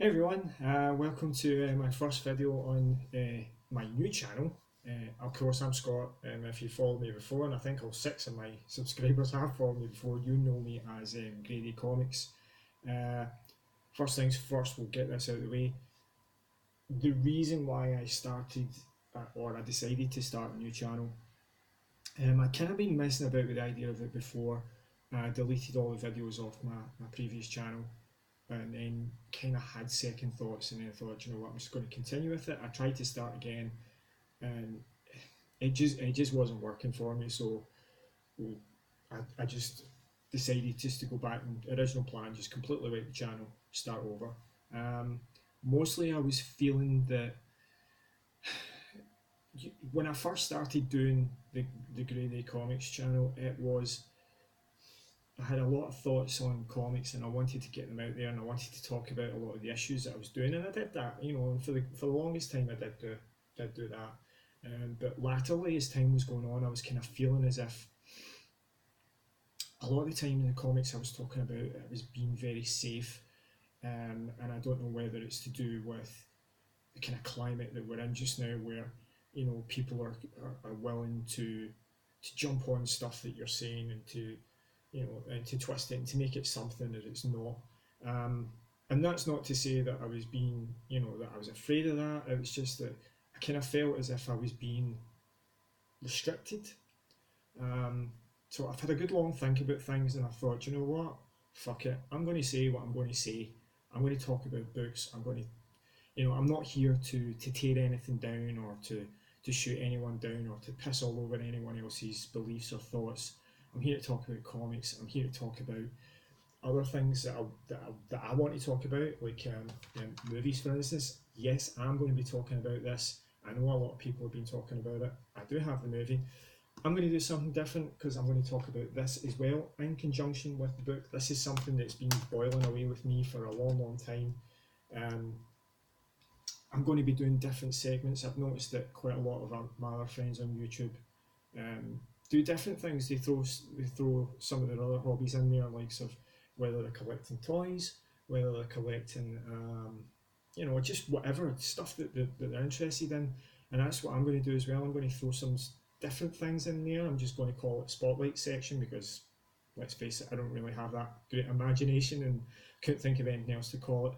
Hey everyone, welcome to my first video on my new channel. Of course, I'm Scott. If you followed me before, and I think all six of my subscribers have followed me before, you know me as Grady Comics. Uh, First things first, we'll get this out of the way. The reason why I started, or I decided to start a new channel, I kind of been messing about with the idea of it before. I deleted all the videos off my previous channel and then kind of had second thoughts and then thought, you know what, I'm just going to continue with it. I tried to start again and it just wasn't working for me. So I just decided just to go back and original plan, just completely wipe the channel, start over. Um, Mostly I was feeling that when I first started doing the Grey Comics channel, it was I had a lot of thoughts on comics and I wanted to get them out there and I wanted to talk about a lot of the issues that I was doing and I did that, and for the longest time I did do that. But latterly, as time was going on, I was kind of feeling as if a lot of the time in the comics I was talking about, it was being very safe, and I don't know whether it's to do with the kind of climate that we're in just now, where people are willing to jump on stuff that you're saying and to twist it and to make it something that it's not. Um, and that's not to say that I was being, that I was afraid of that. It was just that I kind of felt as if I was being restricted. Um, so I've had a good long think about things, and I thought, you know what, fuck it. I'm going to say what I'm going to say. I'm going to talk about books. I'm not here to tear anything down or to shoot anyone down or to piss all over anyone else's beliefs or thoughts. I'm here to talk about comics. I'm here to talk about other things that I want to talk about, like movies, for instance. Yes, I'm going to be talking about this. I know a lot of people have been talking about it. I do have the movie. I'm going to do something different because I'm going to talk about this as well in conjunction with the book. This is something that's been boiling away with me for a long, long time. Um, I'm going to be doing different segments. I've noticed that quite a lot of my other friends on YouTube um, do different things. They throw some of their other hobbies in there, like of whether they're collecting toys, whether they're collecting, just whatever stuff that they're interested in. And that's what I'm going to do as well. I'm going to throw some different things in there. I'm just going to call it Spotlight section because, let's face it, I don't really have that great imagination and couldn't think of anything else to call it.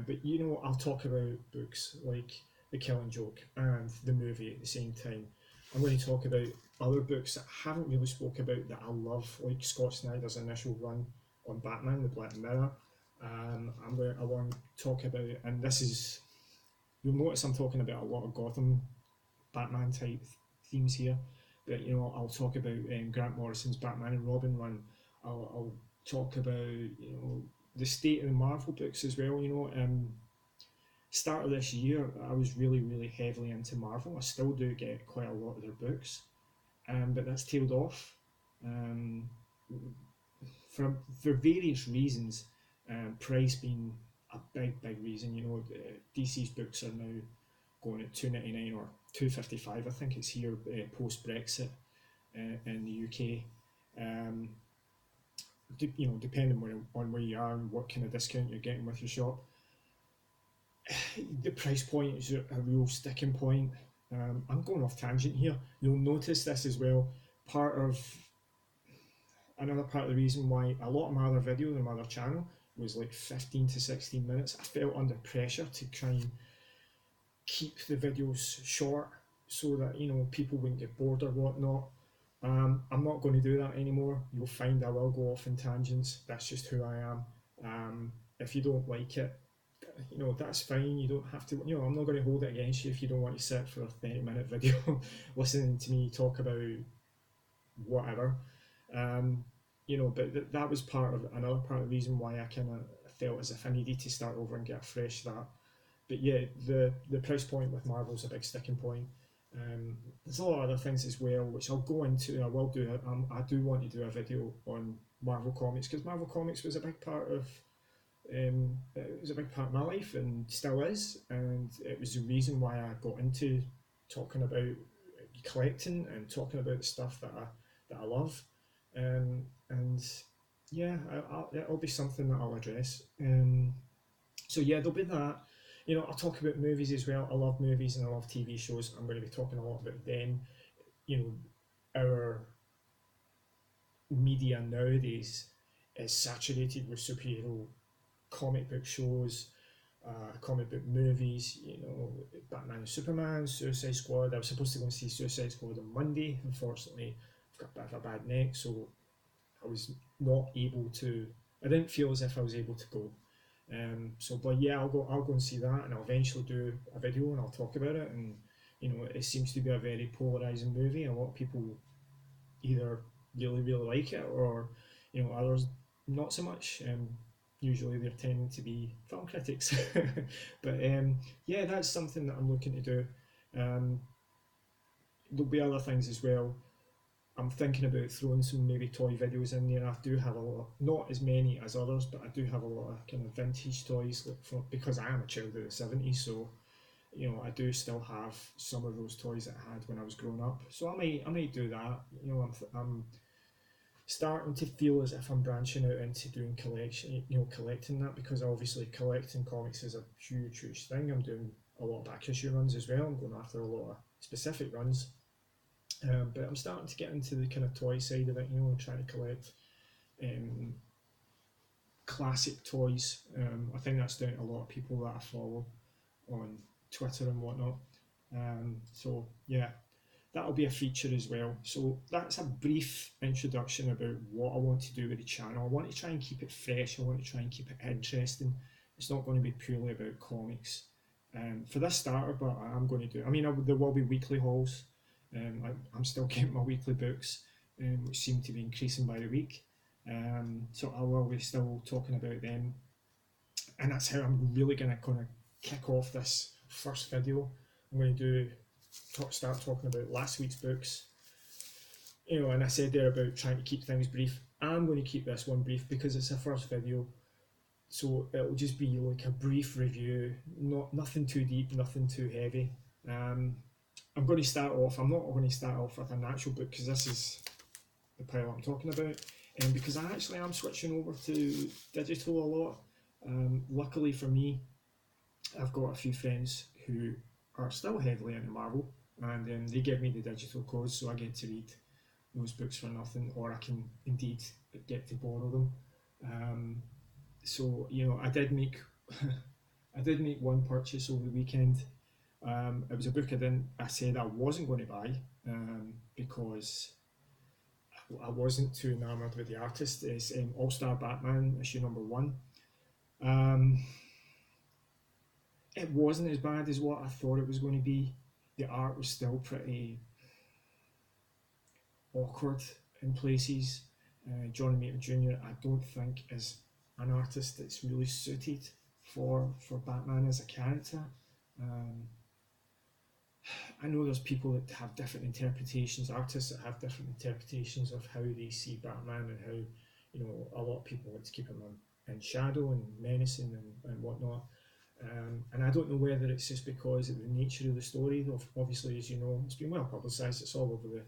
But I'll talk about books like The Killing Joke and the movie at the same time. I'm going to talk about other books that I haven't really spoke about that I love, like Scott Snyder's initial run on Batman, The Black Mirror. I want to talk about, and this is, you'll notice I'm talking about a lot of Gotham Batman type themes here. But I'll talk about Grant Morrison's Batman and Robin run. I'll talk about the state of the Marvel books as well. Start of this year, I was really, really heavily into Marvel. I still do get quite a lot of their books, but that's tailed off um, for various reasons. Price being a big, big reason. DC's books are now going at £2.99 or £2.55. I think it's here post Brexit in the UK. Um, depending on where you are and what kind of discount you're getting with your shop, the price point is a real sticking point. I'm going off tangent here. You'll notice this as well. Another part of the reason why a lot of my other videos on my other channel was like 15 to 16 minutes. I felt under pressure to try and keep the videos short so that people wouldn't get bored or whatnot. I'm not going to do that anymore. You'll find I will go off in tangents. That's just who I am. If you don't like it, that's fine. You don't have to. I'm not going to hold it against you if you don't want to sit for a 30-minute video listening to me talk about whatever. Um, but that was another part of the reason why I kind of felt as if I needed to start over and get a fresh start. But yeah, the price point with Marvel's a big sticking point. There's a lot of other things as well, which I'll go into. I will do. I do want to do a video on Marvel Comics because Marvel Comics was a big part of. It was a big part of my life and still is, and it was the reason why I got into talking about collecting and talking about the stuff that I love. And yeah, it'll be something that I'll address. So yeah, there'll be that. You know, I'll talk about movies as well. I love movies and I love TV shows. I'm going to be talking a lot about them. You know, our media nowadays is saturated with superhero comic book shows, comic book movies. You know, Batman and Superman, Suicide Squad. I was supposed to go and see Suicide Squad on Monday. Unfortunately, I've got a bit of a bad neck, so I was not able to. I didn't feel as if I was able to go. So, but yeah, I'll go. I'll go and see that, and I'll eventually do a video and I'll talk about it. And you know, it seems to be a very polarizing movie. A lot of people either really like it, or you know, others not so much. Usually they're tending to be film critics, but yeah, that's something that I'm looking to do. Um, there'll be other things as well. I'm thinking about throwing some maybe toy videos in there. I do have a lot, not as many as others, but I do have a lot of kind of vintage toys because I am a child of the '70s. So you know, I do still have some of those toys that I had when I was growing up. So I might do that. You know, I'm starting to feel as if I'm branching out into doing collection, you know, collecting that, because obviously collecting comics is a huge thing. I'm doing a lot of back issue runs as well. I'm going after a lot of specific runs. But I'm starting to get into the kind of toy side of it, you know, and trying to collect um, classic toys. I think that's down to a lot of people that I follow on Twitter and whatnot. So yeah, that'll be a feature as well. So that's a brief introduction about what I want to do with the channel. I want to try and keep it fresh. I want to try and keep it interesting. It's not going to be purely about comics for this starter, but I'm going to do. I mean, there will be weekly hauls. I'm still getting my weekly books, which seem to be increasing by the week. So I will be still talking about them, and that's how I'm really going to kind of kick off this first video. I'm going to start talking about last week's books. You know, and I said there about trying to keep things brief. I'm going to keep this one brief because it's a first video, so it'll just be like a brief review, nothing too deep, nothing too heavy. I'm going to start off. I'm not going to start off with an actual book because this is the pile I'm talking about, and because I actually am switching over to digital a lot. Luckily for me, I've got a few friends who are still heavily into Marvel, and they give me the digital codes, so I get to read those books for nothing, or I can indeed get to borrow them. Um, so you know, I did make I did make one purchase over the weekend. It was a book I said I wasn't going to buy because I wasn't too enamoured with the artist. It's All Star Batman issue number one. Um, it wasn't as bad as what I thought it was going to be. The art was still pretty awkward in places. Johnny Mater Jr. I don't think is an artist that's really suited for Batman as a character. Um, I know there's people that have different interpretations, artists that have different interpretations of how they see Batman, and how, you know, a lot of people want to keep him in shadow and menacing and whatnot. And I don't know whether it's just because of the nature of the story. Obviously, as you know, it's been well publicised. It's all over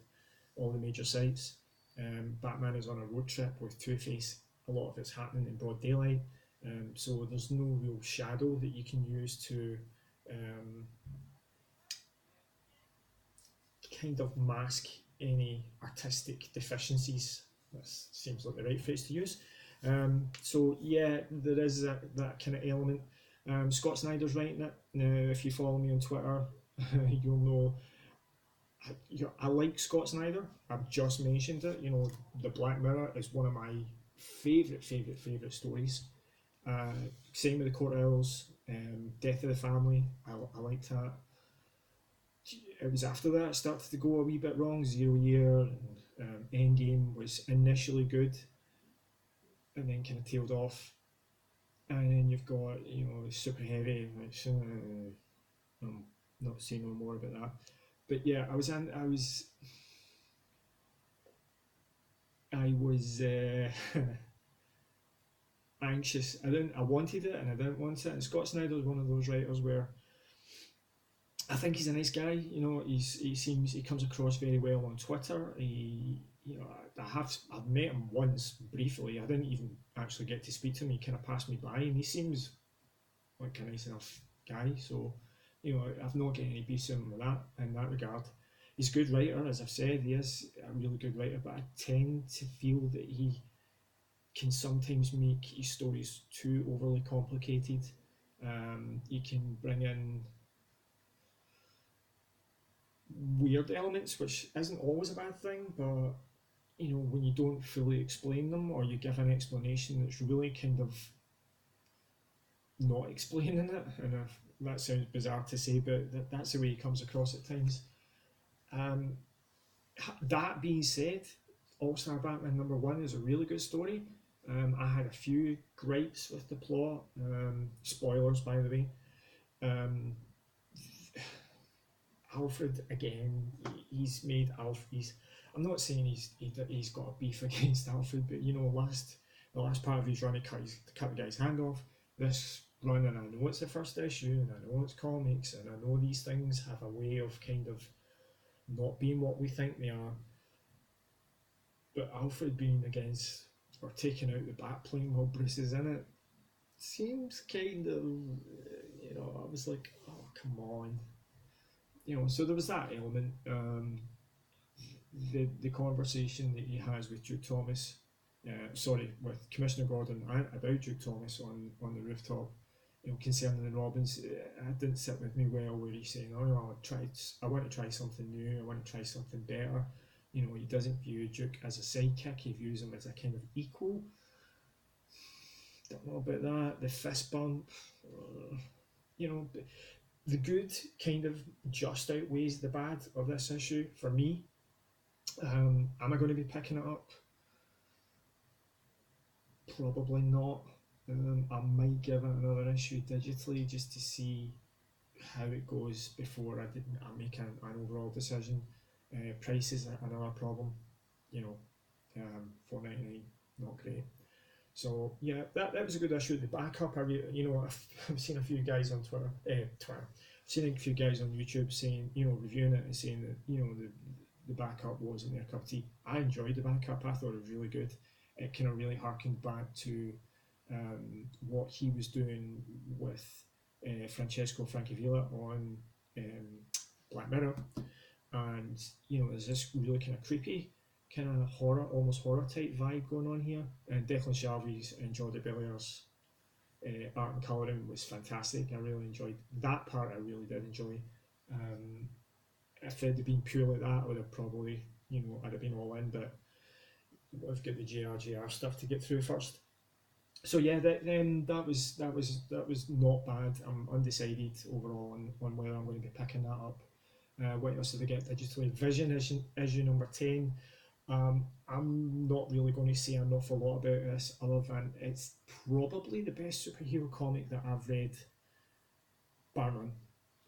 all the major sites. Batman is on a road trip with Two Face. A lot of it's happening in broad daylight, so there's no real shadow that you can use to um, kind of mask any artistic deficiencies. That seems like the right phrase to use. So yeah, there is that kind of element. Scott Snyder's writing it. Now, if you follow me on Twitter, you'll know I like Scott Snyder. I've just mentioned it. You know, The Black Mirror is one of my favourite stories. Uh, Same with The Court Owls, Death of the Family. I liked that. It was after that it started to go a wee bit wrong. Zero Year and Endgame was initially good, and then kind of tailed off. And then you've got, you know, Super Heavy, which I'm not saying no more about that. But yeah, I was anxious. I wanted it and I didn't want it. And Scott Snyder's one of those writers where I think he's a nice guy. You know, he comes across very well on Twitter. You know, I've met him once briefly. I didn't even actually get to speak to him. He kind of passed me by, and he seems like a nice enough guy. So, I've not got any beef with him with that in that regard. He's a good writer, as I've said. He is a really good writer, but I tend to feel that he can sometimes make his stories too overly complicated. He can bring in weird elements, which isn't always a bad thing, but when you don't fully explain them or you give an explanation that's really kind of not explaining it, and if that sounds bizarre to say, but that's the way he comes across at times. Um, that being said, All Star Batman #1 is a really good story. I had a few gripes with the plot. Spoilers, by the way. Um, Alfred again. He's made Alfred. I'm not saying he's got a beef against Alfred, but the last part of his run, he cut the guy's hand off. This run, and I know it's the first issue, and I know it's comics, and I know these things have a way of kind of not being what we think they are. But Alfred being against or taking out the bat plane while Bruce is in it seems kind of, I was like, oh, come on. So there was that element. The conversation that he has with Duke Thomas, with Commissioner Gordon about Duke Thomas on the rooftop, concerning the Robins, it didn't sit with me well. Where he's saying, "Oh no, I want to try something new. I want to try something better." He doesn't view Duke as a sidekick. He views him as a kind of equal. Don't know about that. The fist bump, the good kind of just outweighs the bad of this issue for me. Am I going to be picking it up? Probably not. I might give it another issue digitally just to see how it goes before I make an overall decision. Price is another problem. $4.99, not great. So yeah, that was a good issue. The backup, I've seen a few guys on Twitter. I've seen a few guys on YouTube saying, reviewing it and saying that the backup wasn't their cup of tea. I enjoyed the backup. I thought it was really good. It kind of really harkened back to what he was doing with Francesco Francavilla on Black Mirror, and there's this really kind of creepy, kind of horror, almost horror type vibe going on here. And Declan Shalvey's and Jordi Bellaire's art and colouring was fantastic. I really enjoyed that part. I really did enjoy. If it had been pure like that, I would have probably, I'd have been all in. But we've got the JRJR stuff to get through first. So yeah, that was not bad. I'm undecided overall on whether I'm going to be picking that up. What else did I get digitally? Vision issue number 10. I'm not really going to say an awful lot about this other than it's probably the best superhero comic that I've read, bar none.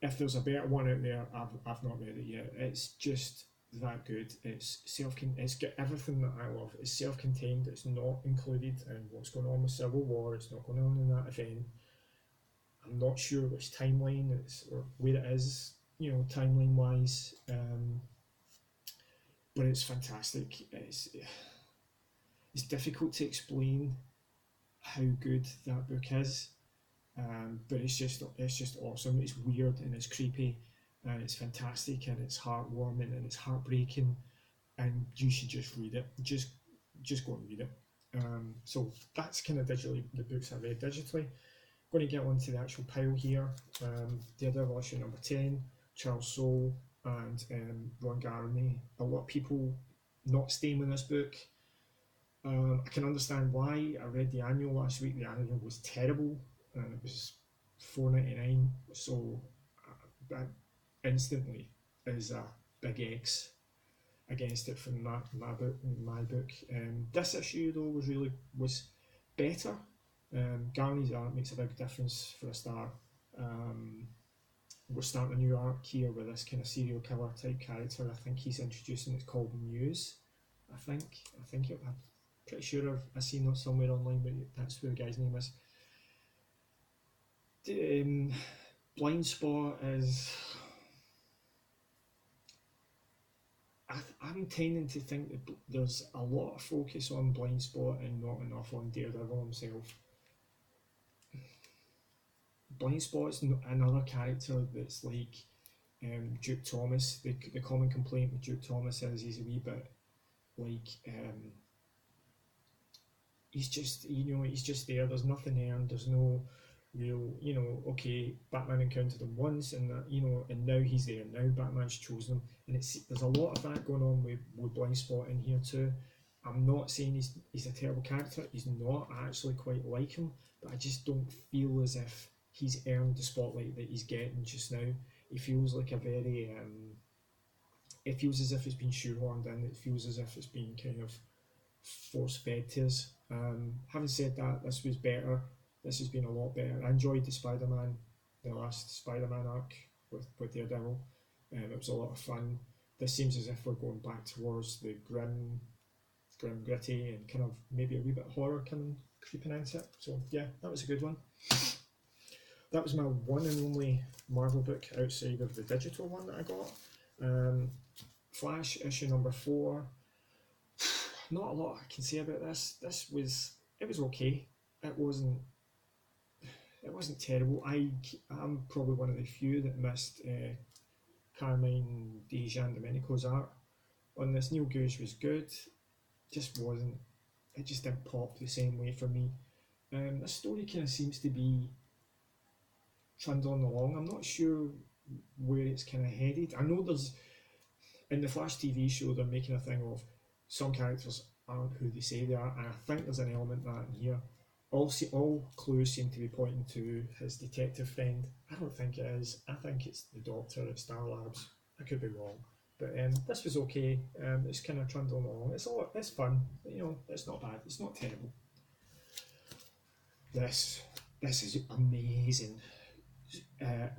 If there's a better one out there, I've not read it yet. It's just that good. It's got everything that I love. It's self-contained. It's not included in what's going on with Civil War. It's not going on in that event. I'm not sure which timeline or where it is, timeline wise. But it's fantastic. It's difficult to explain how good that book is, but it's just awesome. It's weird and it's creepy, and it's fantastic and it's heartwarming and it's heartbreaking, and you should just read it. Just go and read it. So that's kind of digitally the books I read digitally. Going to get onto the actual pile here. Daredevil issue number 10, Charles Soule and Ron Garney. A lot of people not staying with this book. I can understand why. I read the annual last week. The annual was terrible, and it was $4.99. So that instantly is a big X against it from my book. This issue though was better. Garney's art makes a big difference for a start. We're starting a new arc here with this kind of serial killer type character. I think he's introducing. It's called Muse. I'm pretty sure I've seen it somewhere online, but that's who the guy's name is. Blind Spot is. I'm tending to think that there's a lot of focus on Blind Spot and not enough on Daredevil himself. Blind Spot's another character that's like Duke Thomas. The common complaint with Duke Thomas is he's a wee bit like he's just he's just there. There's nothing earned. There's no real okay. Batman encountered him once, and that and now he's there. Now Batman's chosen him, and there's a lot of that going on with Blind Spot in here too. I'm not saying he's a terrible character. He's not. I actually quite like him, but I just don't feel as if he's earned the spotlight that he's getting just now. It feels like a very it feels as if it's been shoehorned in. It feels as if it's been kind of force fed to us. Having said that, this was better. This has been a lot better. I enjoyed the last Spider-Man arc with Daredevil. It was a lot of fun. This seems as if we're going back towards the grim gritty and kind of maybe a wee bit of horror coming creeping into it. So yeah, that was a good one. That was my one and only Marvel book outside of the digital one that I got. Flash issue number 4. Not a lot I can say about this. It was okay. It wasn't terrible. I'm probably one of the few that missed Carmine Di Giandomenico's art on this. Neil Gaiman was good. It just didn't pop the same way for me. The story kind of seems to be trundling along. I'm not sure where it's kind of headed. I know there's in the Flash TV show they're making a thing of some characters aren't who they say they are, and I think there's an element of that in here. All clues seem to be pointing to his detective friend. I don't think it is. I think it's the Doctor at Star Labs. I could be wrong, but this was okay. It's kind of trundling along. It's fun. It's not bad. It's not terrible. This is amazing.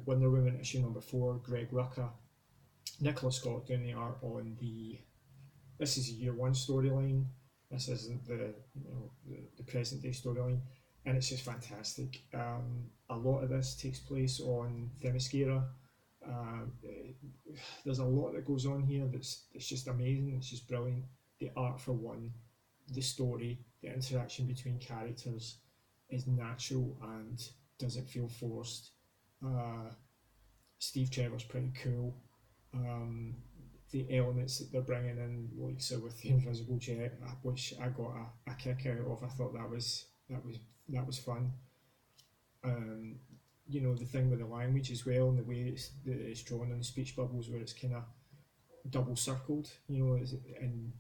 Wonder Woman issue number 4. Greg Rucka, Nicola Scott doing the art on the. This is a year 1 storyline. This isn't the present day storyline, and it's just fantastic. A lot of this takes place on Themyscira. There's a lot that goes on here that's just amazing. It's just brilliant. The art for one, the story, the interaction between characters is natural and doesn't feel forced. Steve Trevor's pretty cool. The elements that they're bringing in, like so with the invisible jet, which I got a kick out of. I thought that was fun. The thing with the language as well, and the way it's drawn in the speech bubbles, where it's kind of double circled. And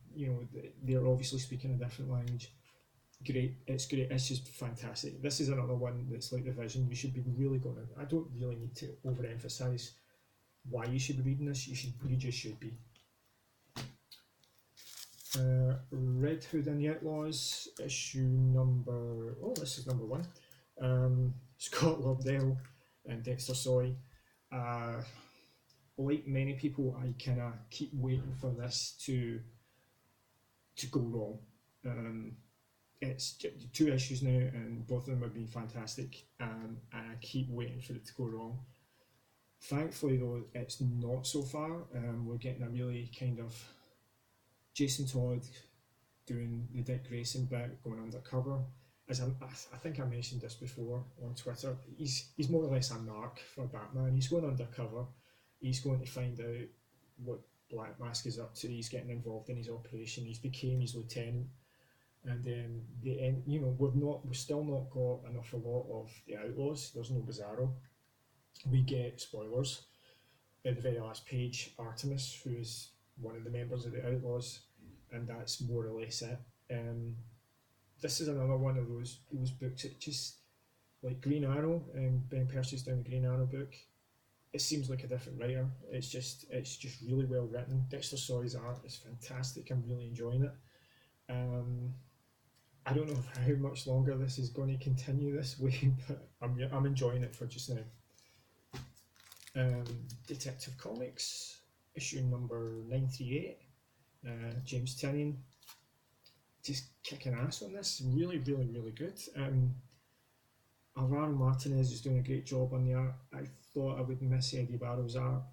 they're obviously speaking a different language. Great, it's great. It's just fantastic. This is another one that's like the Vision. You should be really going to. I don't really need to overemphasize why you should be reading this. You just should be. Red Hood and the Outlaws issue number. Oh, this is number 1. Scott Lobdell and Dexter Soy. Like many people, I kind of keep waiting for this to go wrong. It's 2 issues now, and both of them have been fantastic, and I keep waiting for it to go wrong. Thankfully, though, it's not so far. We're getting a really kind of Jason Todd doing the Dick Grayson bit, going undercover. As I think I mentioned this before on Twitter, he's more or less a narc for Batman. He's going undercover. He's going to find out what Black Mask is up to. He's getting involved in his operation. He's became his lieutenant. And then the end. We've still not got an awful lot of the Outlaws. There's no Bizarro. We get spoilers at the very last page. Artemis, who is one of the members of the Outlaws, and that's more or less it. This is another one of those books. It just like Green Arrow, and Ben Percy's doing the Green Arrow book. It seems like a different writer. It's just really well written. Dexter Soy's art is fantastic. I'm really enjoying it. I don't know how much longer this is going to continue this way, but I'm enjoying it for just now. Detective Comics issue number 938. James Tynion just kicking ass on this. Really, really, really good. Alvaro Martinez is doing a great job on the art. I thought I would miss Eddie Barrow's art.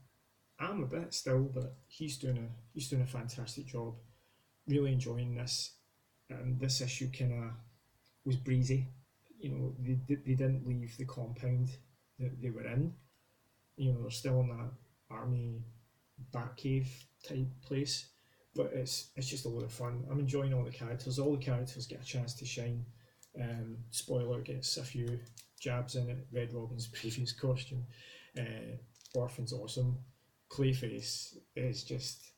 I'm a bit still, but he's doing a fantastic job. Really enjoying this. And this issue kind of was breezy. They didn't leave the compound that they were in. You know, they're still in that army Batcave type place, but it's just a lot of fun. I'm enjoying all the characters. All the characters get a chance to shine. Spoiler gets a few jabs in it. Red Robin's previous costume. Orphan's awesome. Clayface is just.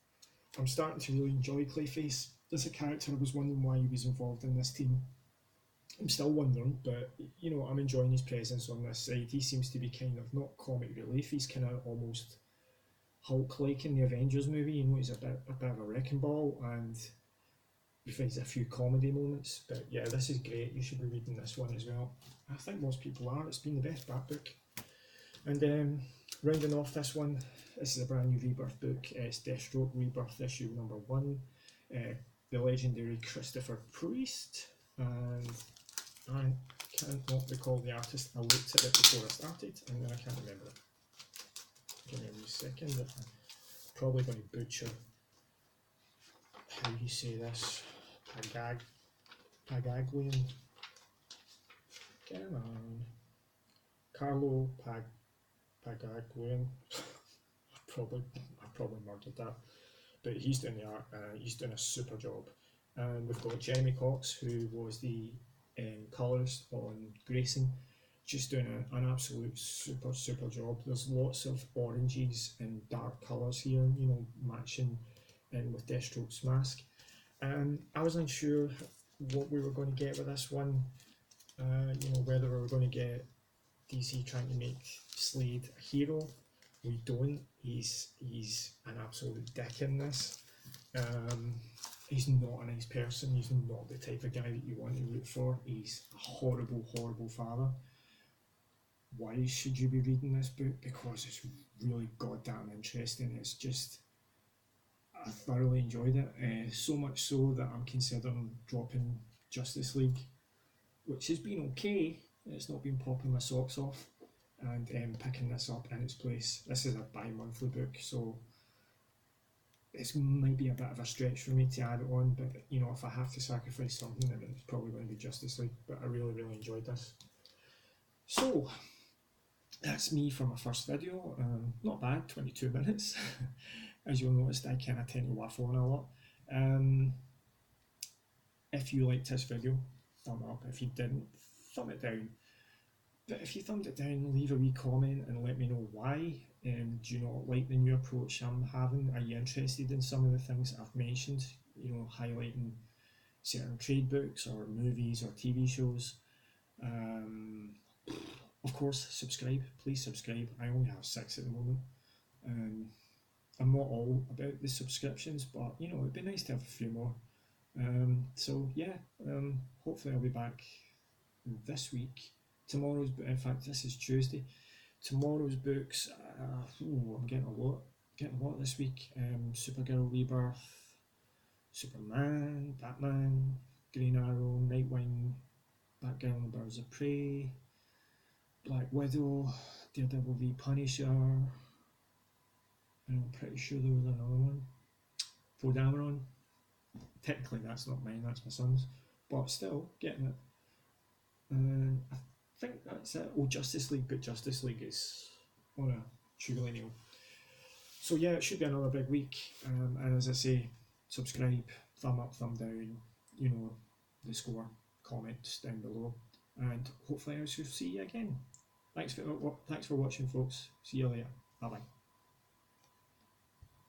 I'm starting to really enjoy Clayface as a character. I was wondering why he was involved in this team. I'm still wondering, but you know, I'm enjoying his presence on this side. He seems to be kind of not comic relief. He's kind of almost Hulk like in the Avengers movie. You know, he's a bit of a wrecking ball, and he finds a few comedy moments. But yeah, this is great. You should be reading this one as well. I think most people are. It's been the best Bat book. And rounding off this one, this is a brand new Rebirth book. It's Deathstroke Rebirth issue #1. The legendary Christopher Priest, and I can't not recall the artist. I looked at it before I started, and then I can't remember it. Give me a wee second. I'm probably going to butcher how you say this. Pagaglian. Come on. Carlo Pagaglian. I probably murdered that. But he's doing the art, he's doing a super job. And we've got Jeremy Cox, who was the colourist on Grayson, just doing an absolute super job. There's lots of oranges and dark colours here, you know, matching in with Deathstroke's mask. I was unsure what we were going to get with this one, you know, whether we were going to get DC trying to make Slade a hero. We don't. He's an absolute dick in this. He's not a nice person. He's not the type of guy that you want to root for. He's a horrible father. Why should you be reading this book? Because it's really goddamn interesting. It's just, I thoroughly enjoyed it. So much so that I'm considering dropping Justice League, which has been okay. It's not been popping my socks off, and picking this up in its place. This is a bi-monthly book, so it might be a bit of a stretch for me to add it on, but you know, if I have to sacrifice something, then it's probably going to be Justice League. But I really enjoyed this. So that's me for my first video. Not bad, 22 minutes. As you'll notice, I kind of tend to waffle on a lot. If you liked this video, thumb up. If you didn't, thumb it down. But if you thumbed it down, leave a wee comment and let me know why. Do you not like the new approach I'm having? Are you interested in some of the things I've mentioned? You know, highlighting certain trade books or movies or TV shows. Of course, subscribe. Please subscribe. I only have 6 at the moment. I'm not all about the subscriptions, but you know, it'd be nice to have a few more. So yeah, hopefully I'll be back this week. Tomorrow's, in fact, this is Tuesday. Tomorrow's books, I'm getting a lot this week. Supergirl Rebirth, Superman, Batman, Green Arrow, Nightwing, Batgirl and the Birds of Prey, Black Widow, Daredevil v Punisher, and I'm pretty sure there was another one. Poe Dameron. Technically that's not mine, that's my son's, but still getting it. And I think that's it. Oh, Justice League, but Justice League is on a sugar nail. So yeah, it should be another big week. And as I say, subscribe, thumb up, thumb down, you know the score, comments down below, and hopefully I shall see you again. Thanks for watching, folks. See you later. Bye bye.